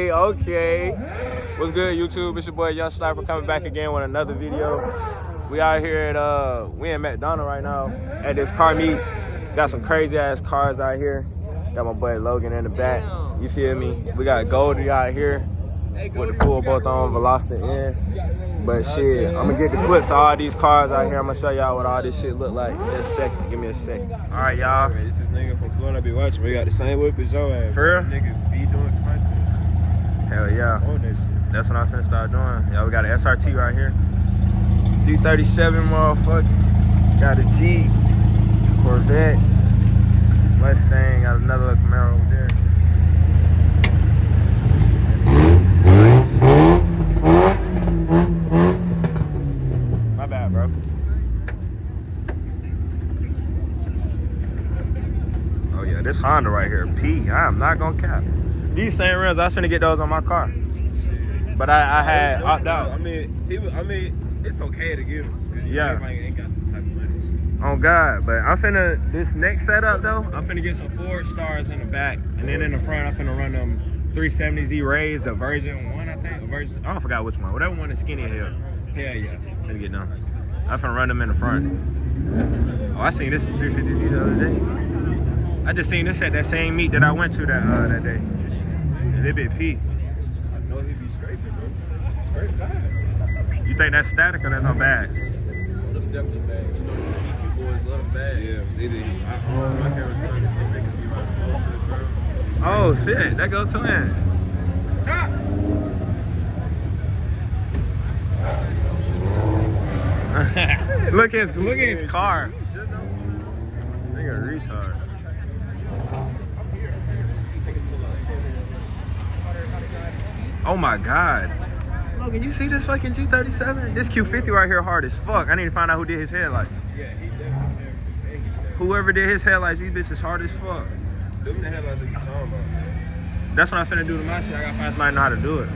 Okay. What's good, YouTube? It's your boy Young Sniper coming back again with another video. We out here at we in McDonald's right now at this car meet. Got some crazy ass cars out here. Got my boy Logan in the back. You feel me? We got Goldie out here with the full both on Velocity in. But shit, I'm gonna get the clips of all these cars out here. I'm gonna show y'all what all this shit look like. Just a second. Give me a second. All right, y'all. This is nigga from Florida I be watching. We got the same whip as your ass. For real? Nigga be doing content. Hell yeah. On that shit. That's what I'm finna start doing. Yeah, we got an SRT right here. D37 motherfucker. Got a Jeep, Corvette, Mustang, got another little Camaro over there. My bad, bro. Oh yeah, this Honda right here, P. I am not gonna cap. These same rims, I was finna get those on my car. But I had opt out. I mean, it's okay to get them. Yeah. Everybody ain't got the type of money. Oh God, but I'm finna, this next setup though, I'm finna get some Ford Stars in the back, and then in the front, I'm finna run them 370Z Rays, a version 1, I think, I don't forgot which one, whatever one is skinny hell. Hell yeah, finna get done. I'm finna run them in the front. Oh, I seen this 350Z the other day. I just seen this at that same meet that I went to that day. They bit P. I know he be scraping, bro. Scrape bad. You think that's static or that's on bags? Them definitely bags. You know, the boys love bags. Yeah, they did. My camera's telling me they can be right close to the curve. Oh shit, that go to him. Top! Look at his car. Nigga retard. Oh my God. Logan, you see this fucking G37? This Q50 right here hard as fuck. I need to find out who did his headlights. Yeah, he definitely did. Whoever did his headlights, these bitches hard as fuck. Them the headlights that you talking about. That's what I'm finna do to my shit. I gotta find somebody know how to do it.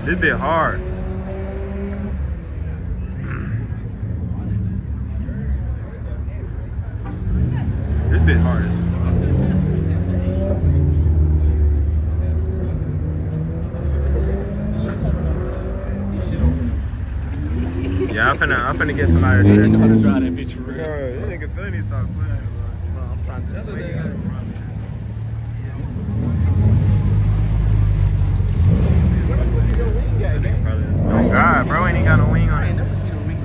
This bit hard. This bit hard as fuck. Yeah, I'm finna get somebody to do know how to drive that bitch for real. This nigga funny start playing. Bro, I'm trying to tell her that. Oh God, bro, ain't even got no wing on I it. ain't never seen a wing.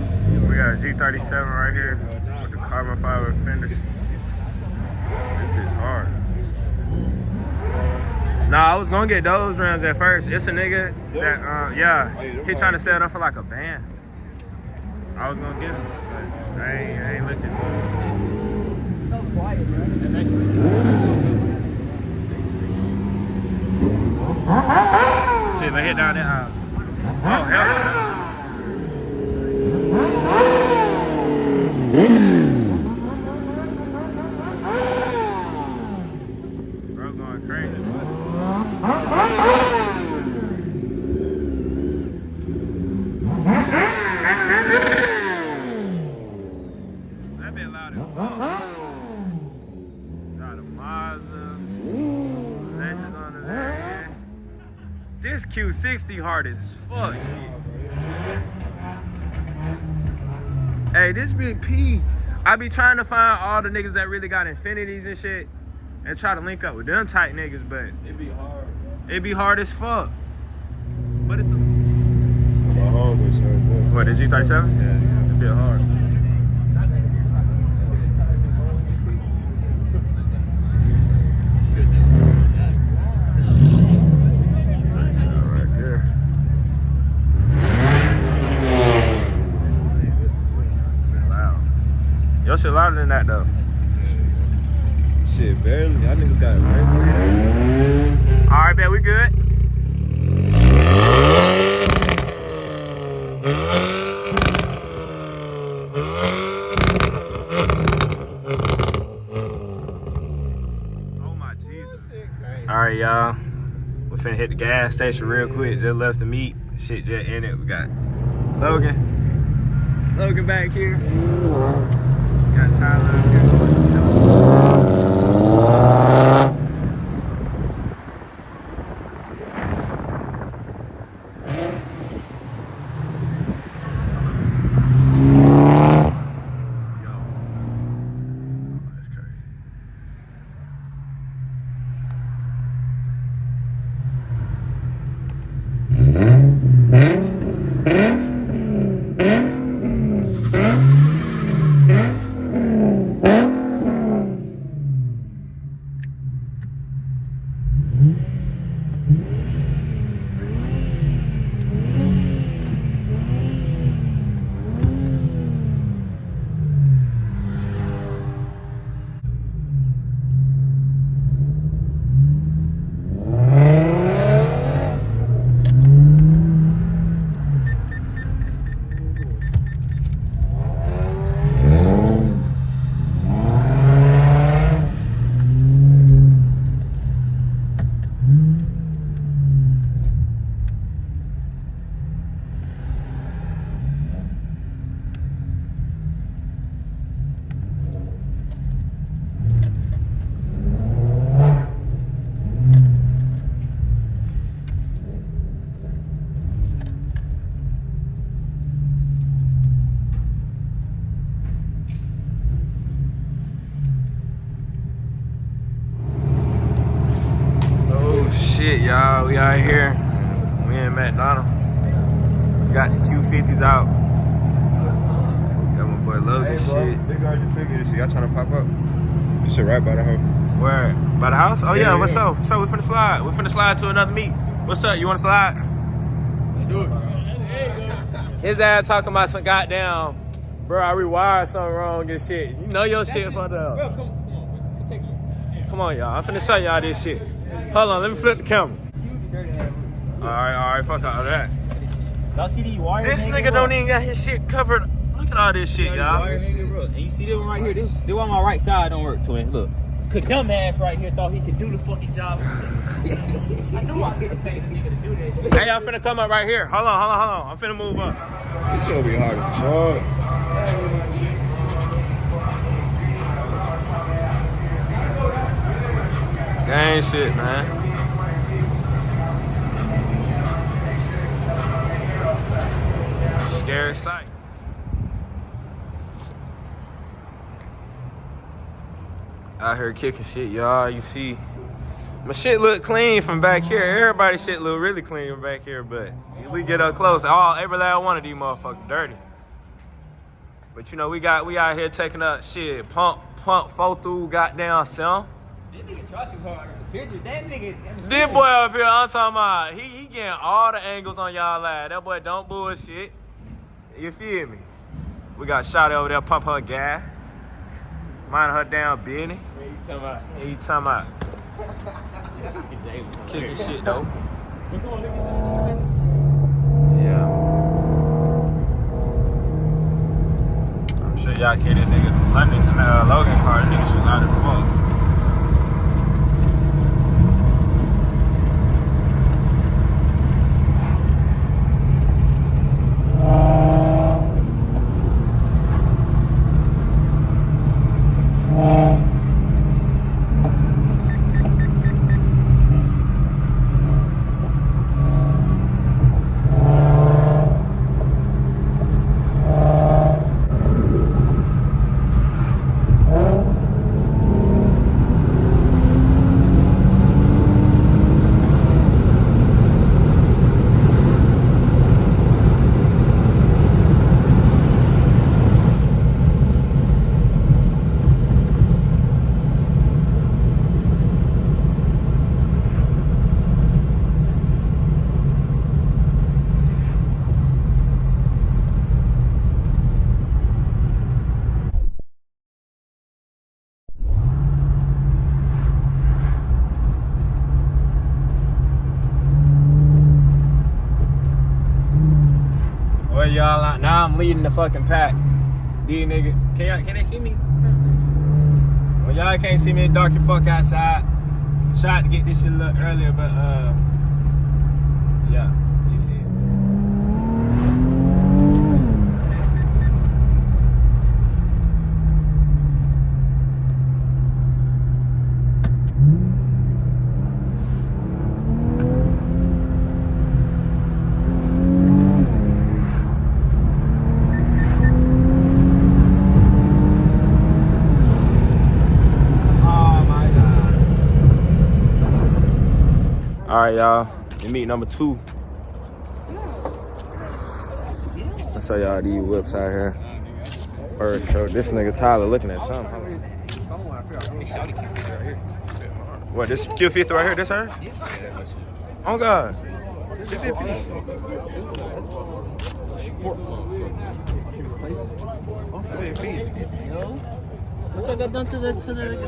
We got a G37 right here with the carbon fiber fenders. This bitch hard. Nah, I was gonna get those rims at first. It's a nigga that, he trying to sell them for like a band. I was gonna get them, but I ain't looking to them. It's so quiet, bro. Shit, they hit down there. Oh, hell no. Bro, going crazy. That bit loud as fuck. Got a Mazda. Lexus under there, yeah. This Q60 hard as fuck. Hey, this big P. I be trying to find all the niggas that really got Infinities and shit and try to link up with them type niggas, but It be hard. it be hard as fuck. But it's a... My homeboy showed up. What, the G37? Yeah. It be hard. Right there. Loud. Your shit louder than that though. Shit, barely. Y'all niggas got it right. Alright, bet we good. Oh my Jesus. Alright, y'all. We finna hit the gas station real quick. Just left the meet. Shit just in it. We got Logan back here. Got Tyler up here. shit, y'all. We out here. We in McDonald's. Got the Q50s out. Got my boy Logan shit. They guys just sent me this shit. Y'all trying to pop up? This shit right by the house. Where? By the house? Oh yeah, what's yeah. up? So we finna slide. We finna slide to another meet. What's up? You wanna slide? Do it. His ass talking about some goddamn, bro, I rewired something wrong and shit. You know your shit fucked up. Bro, come on. Take it. Come on, y'all. I'm finna show y'all this shit. Hold on, let me flip the camera. Alright, fuck all that. Y'all see these wires? This nigga don't even got his shit covered. Look at all this shit, y'all. And you see this one right here? This one on my right side don't work, twin. Look. Cause dumbass right here thought he could do the fucking job. I knew I couldn't pay the nigga to do that shit. Hey, y'all finna come up right here. Hold on. I'm finna move up. This shit will be hard as fuck. Gang shit, man. Scary sight. Out here kicking shit, y'all. You see, my shit look clean from back here. Everybody's shit look really clean from back here, but we get up close. Every last one of these motherfuckers dirty. But you know, we out here taking up shit. Pump 4 through goddamn self. This nigga try too hard in the picture. That nigga. This boy up here, I'm talking about, he getting all the angles on y'all ass. That boy don't bullshit. You feel me? We got Shawty over there pump her gas. Mind her damn business. What you talking about? Kicking shit though. Yeah. I'm sure y'all get this nigga Logan car. That nigga shoot loud as fuck. Well, y'all, now I'm leading the fucking pack. These nigga, can they see me? Well, y'all can't see me, dark your fuck outside. Tried to get this shit a little earlier, but yeah, you feel All right, y'all. Meet number 2. Let's show y'all these whips out here. First, show this nigga Tyler looking at something. What, this Q50 right here? This hers? Oh, God. What y'all got done to the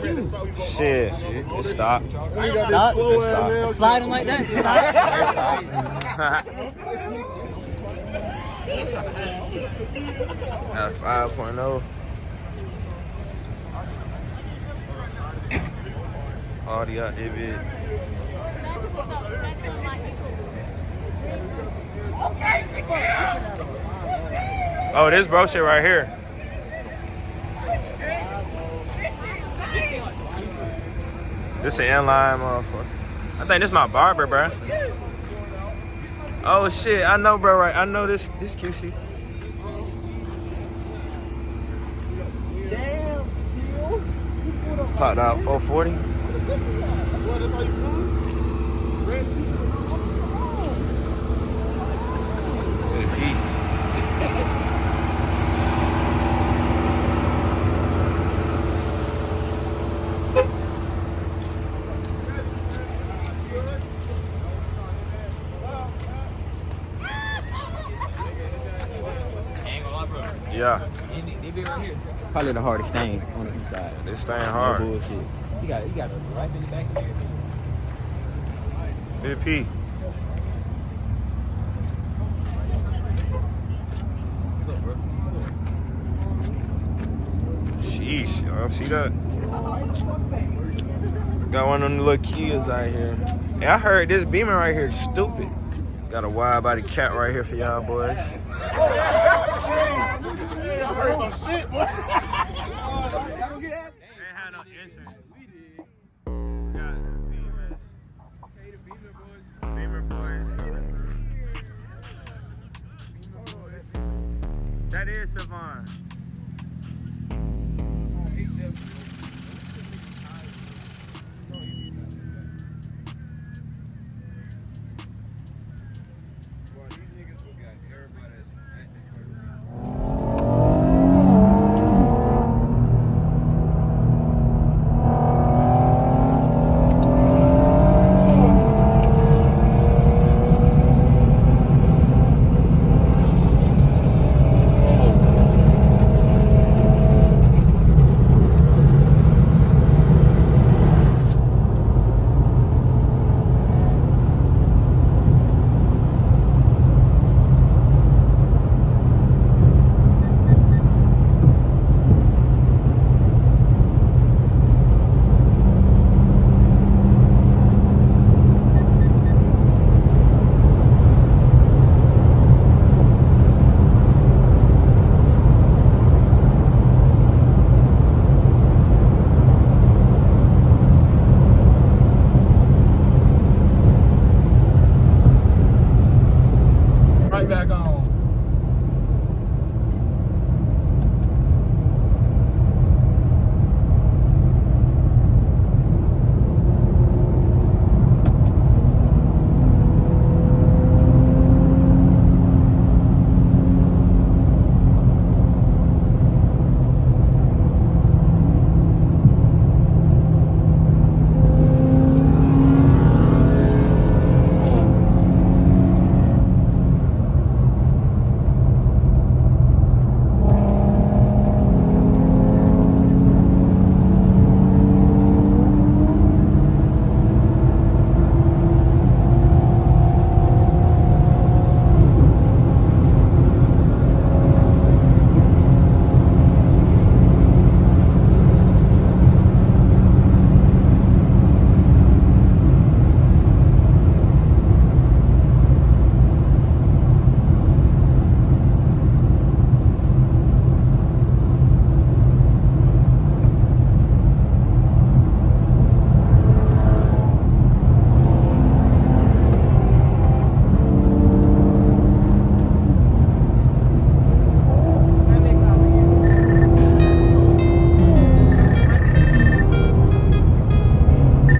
cubes? Shit. It stopped. Stop. It Sliding like that? Stop. At 5.0. Party out there, bitch. Oh, this bro shit right here. This an inline motherfucker. I think this my barber, bro. Oh shit, I know, bro. Right, I know this QC. Popped out 440. Yeah. They be right here. Probably the hardest thing on the inside. This thing hard. No bullshit. He got a rifle in the back of here. Big P. Look, bro. Sheesh, y'all see that? Got one of them little kids out here. Hey, I heard this Beamer right here is stupid. Got a wide body cat right here for y'all boys.